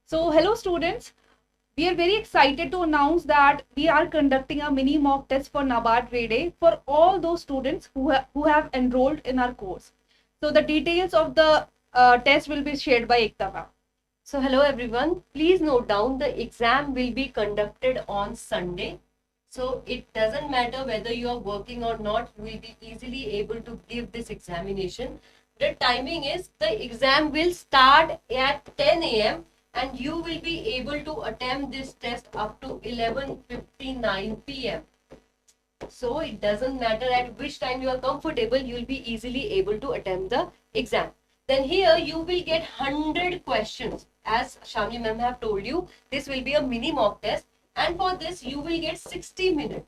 So, hello students. We are very excited to announce that we are conducting a mini mock test for NABARD Grade A for all those students who have enrolled in our course. So, the details of the test will be shared by Ekta ma'am. So hello everyone, please note down the exam will be conducted on Sunday. So it doesn't matter whether you are working or not, you will be easily able to give this examination. The timing is the exam will start at 10 a.m. and you will be able to attempt this test up to 11:59 p.m. So it doesn't matter at which time you are comfortable, you will be easily able to attempt the exam. Then here you will get 100 questions. As Shamli ma'am have told you, this will be a mini mock test and for this you will get 60 minutes.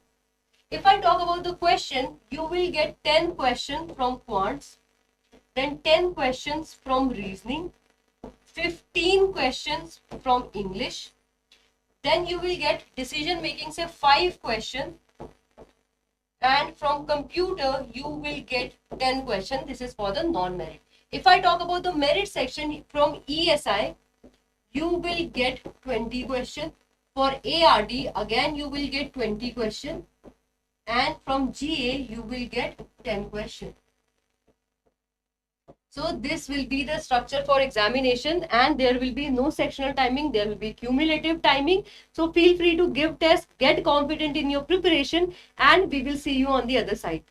If I talk about the question, you will get 10 questions from quants, then 10 questions from reasoning, 15 questions from English, then you will get decision making, say 5 questions, and from computer you will get 10 questions. This is for the non-merit. If I talk about the merit section, from ESI you will get 20 questions. For ARD again you will get 20 questions, and from GA you will get 10 questions. So this will be the structure for examination, and there will be no sectional timing, there will be cumulative timing. So feel free to give tests, get confident in your preparation, and we will see you on the other side.